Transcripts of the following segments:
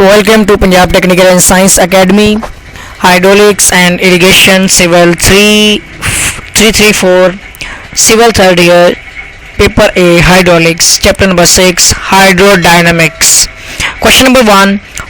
Welcome to Punjab Technical and Science Academy, Hydraulics and Irrigation Civil 334, Civil third year, Paper A, Hydraulics, Chapter number 6, Hydrodynamics. Question number 1,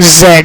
Z.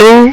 2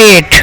8,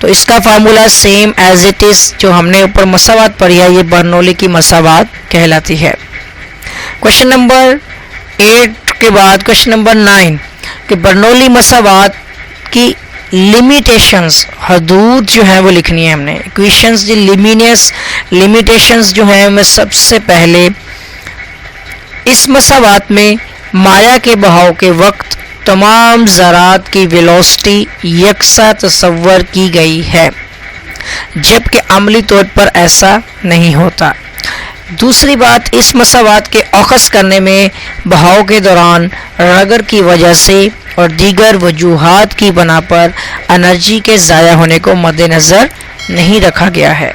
تو اس کا formula same as it is جو ہم نے اوپر مساوات پڑھی ہے یہ برنولی کی مساوات کہلاتی ہے. کوشچن نمبر 8 کے بعد کوشچن نمبر 9 کہ برنولی مساوات کی لمیٹیشنز حدود جو ہیں وہ لکھنی ہے ہم نے. ایکویشنز دی لمیٹیشنز جو ہیں میں سب سے پہلے اس مساوات میں مایع کے بہاؤ کے وقت تمام ذرات کی ویلوسٹی یکساں تصور کی گئی ہے جبکہ عملی طور پر ایسا نہیں ہوتا. دوسری بات اس مساوات کے اخذ کرنے میں بہاؤ کے دوران رگڑ کی وجہ سے اور دیگر وجوہات کی بنا پر انرجی کے ضائع ہونے کو مد نظر نہیں رکھا گیا ہے.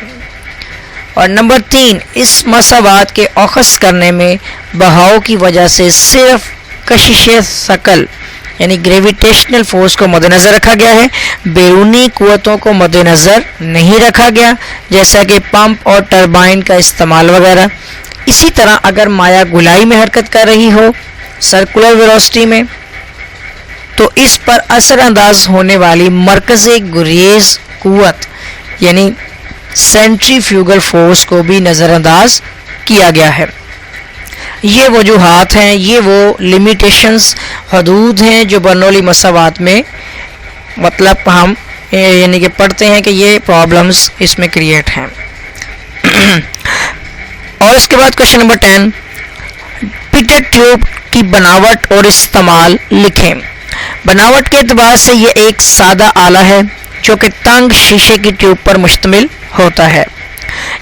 اور نمبر 3 اس مساوات کے اخذ کرنے میں بہاؤ کی وجہ سے صرف کشش ثقل یعنی گریویٹیشنل فورس کو مد نظر رکھا گیا ہے، بیرونی قوتوں کو مد نظر نہیں رکھا گیا جیسا کہ پمپ اور ٹربائن کا استعمال وغیرہ. اسی طرح اگر مایع گولائی میں حرکت کر رہی ہو سرکولر ویلوسٹی میں تو اس پر اثر انداز ہونے والی مرکز گریز قوت یعنی سینٹریفیوگل فورس کو بھی نظر انداز کیا گیا ہے. یہ وجوہات ہیں، یہ وہ لمیٹیشنز حدود ہیں جو برنولی مساوات میں مطلب ہم یعنی کہ پڑھتے ہیں کہ یہ پرابلمز اس میں کریٹ ہیں. اور اس کے بعد کوشچن نمبر 10 پیٹٹ ٹیوب کی بناوٹ اور استعمال لکھیں. بناوٹ کے اعتبار سے یہ ایک سادہ آلہ ہے جو کہ تنگ شیشے کی ٹیوب پر مشتمل ہوتا ہے.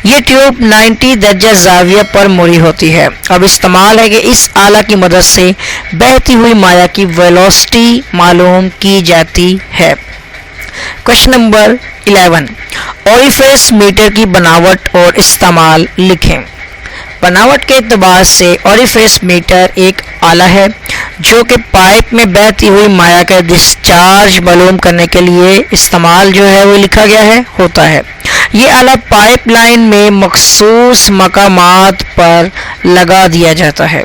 یہ ٹیوب 90 درجہ زاویہ پر مڑی ہوتی ہے. اب استعمال ہے کہ اس آلہ کی مدد سے بہتی ہوئی مایع کی ویلوسٹی معلوم کی جاتی ہے. کوشچن نمبر 11 اوریفیس میٹر کی بناوٹ اور استعمال لکھیں. بناوٹ کے اعتبار سے اوریفیس میٹر ایک آلہ ہے جو کہ پائپ میں بہتی ہوئی مایع کا ڈسچارج معلوم کرنے کے لیے استعمال جو ہے وہ لکھا گیا ہے ہوتا ہے. یہ آلہ پائپ لائن میں مخصوص مقامات پر لگا دیا جاتا ہے.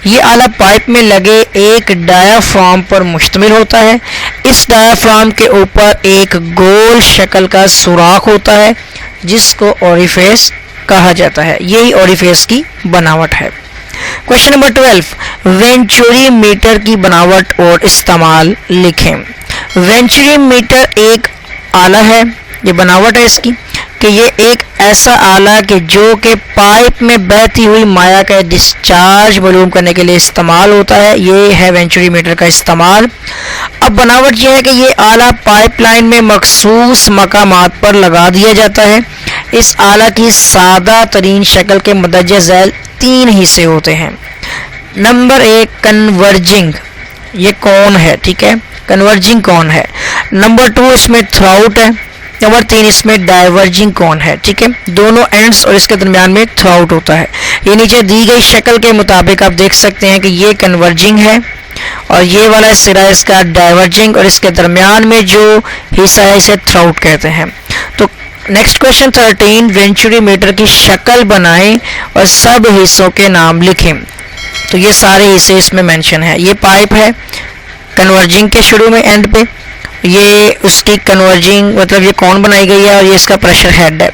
یہ آلہ پائپ میں لگے ایک ڈایافرام پر مشتمل ہوتا ہے. اس ڈایافرام کے اوپر ایک گول شکل کا سوراخ ہوتا ہے جس کو اوریفیس کہا جاتا ہے. یہی اوریفیس کی بناوٹ ہے. کوشچن نمبر 12 وینچوری میٹر کی بناوٹ اور استعمال لکھیں. وینچوری میٹر ایک آلہ ہے، یہ بناوٹ ہے اس کی کہ یہ ایک ایسا آلہ کہ جو کہ پائپ میں بہتی ہوئی مایع کا ڈسچارج معلوم کرنے کے لیے استعمال ہوتا ہے. یہ ہے وینچوری میٹر کا استعمال. اب بناوٹ یہ ہے کہ یہ آلہ پائپ لائن میں مخصوص مقامات پر لگا دیا جاتا ہے. اس آلہ کی سادہ ترین شکل کے مندرجہ ذیل 3 حصے ہوتے ہیں. نمبر 1 کنورجنگ، یہ کون ہے، ٹھیک ہے، کنورجنگ کون ہے. نمبر 2 اس میں تھراؤٹ ہے. نمبر 3 اس میں ڈائیورجنگ کون ہے، ٹھیک ہے، دونوں اینڈز اور اس کے درمیان میں تھراؤٹ ہوتا ہے. یہ نیچے دی گئی شکل کے مطابق آپ دیکھ سکتے ہیں کہ یہ کنورجنگ ہے اور یہ والا سرا اس کا ڈائیورجنگ اور اس کے درمیان میں جو حصہ ہے اسے تھراؤٹ کہتے ہیں. تو نیکسٹ کوشچن 13 وینچوری میٹر کی شکل بنائیں اور سب حصوں کے نام لکھیں. تو یہ سارے حصے اس میں مینشن ہے. یہ پائپ ہے کنورجنگ کے شروع میں اینڈ پہ، یہ اس کی کنورجنگ مطلب یہ کون بنائی گئی ہے اور یہ اس کا پریشر ہیڈ ہے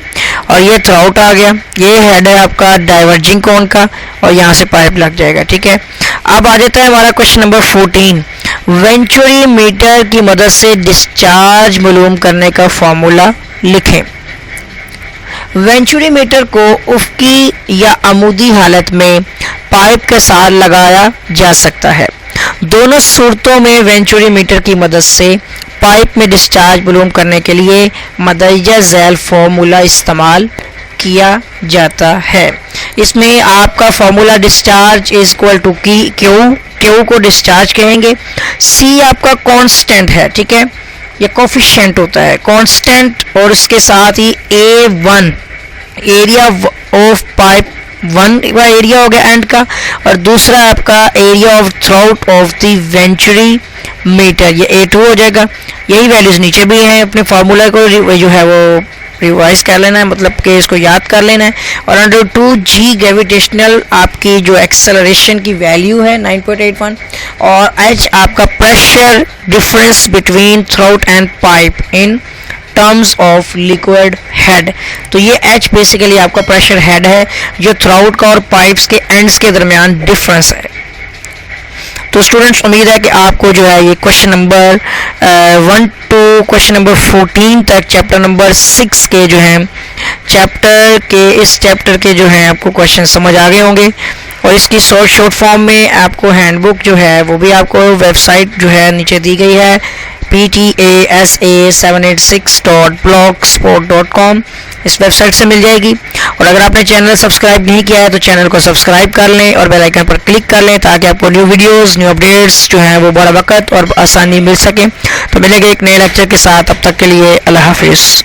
اور یہ تھراؤٹ آ گیا. یہ ہیڈ ہے آپ کا ڈائیورجنگ کون کا اور یہاں سے پائپ لگ جائے گا، ٹھیک ہے. اب آ جاتا ہے ہمارا کوشچن نمبر 14 وینچوری میٹر کی مدد سے ڈسچارج معلوم کرنے کا فارمولا لکھیں. وینچوری میٹر کو افقی یا عمودی حالت میں پائپ کے ساتھ لگایا جا سکتا ہے. دونوں صورتوں میں وینچوری میٹر کی مدد سے پائپ میں ڈسچارج معلوم کرنے کے لیے مندرجہ ذیل فارمولا استعمال کیا جاتا ہے. اس میں آپ کا formula discharge is equal to Q کو ڈسچارج کہیں گے. سی آپ کا کانسٹنٹ ہے، ٹھیک ہے، یہ کوفیشینٹ ہوتا ہے کانسٹنٹ، اور اس کے ساتھ ہی A1 area of pipe 1 area ہو گیا اینڈ کا، اور دوسرا آپ کا area of throat of the venturi meter, یہ A2 ہو جائے گا. یہی ویلیوز نیچے بھی ہیں. اپنے فارمولا کو جو ہے وہ ریوائز کر لینا ہے، مطلب کہ اس کو یاد کر لینا ہے. اور انڈر 2G گریویٹیشنل آپ کی جو ایکسلریشن کی ویلیو ہے 9.81 اور H آپ کا pressure difference between throat and pipe in terms of liquid head. تو یہ H بیسیکلی آپ کا پریشر ہیڈ ہے جو تھراؤٹ کا اور پائپس کے اینڈس کے درمیان ڈفرنس ہے. تو اسٹوڈنٹس امید ہے کہ آپ کو جو ہے یہ question number 1 to question number 14 تک چیپٹر نمبر 6 کے جو ہیں اس چیپٹر کے جو ہیں آپ کو کوشچن سمجھ آ گئے ہوں گے. اور اس کی شارٹ فارم میں آپ کو ہینڈ بک جو ہے وہ بھی آپ کو ویب سائٹ جو ہے نیچے دی گئی ہے ptasa786.blogspot.com. اس ویب سائٹ سے مل جائے گی. اور اگر آپ نے چینل سبسکرائب نہیں کیا ہے تو چینل کو سبسکرائب کر لیں اور بیل آئیکن پر کلک کر لیں تاکہ آپ کو نیو ویڈیوز نیو اپڈیٹس جو ہیں وہ بڑا وقت اور آسانی مل سکیں. تو ملیں گے ایک نئے لیکچر کے ساتھ. اب تک کے لیے اللہ حافظ.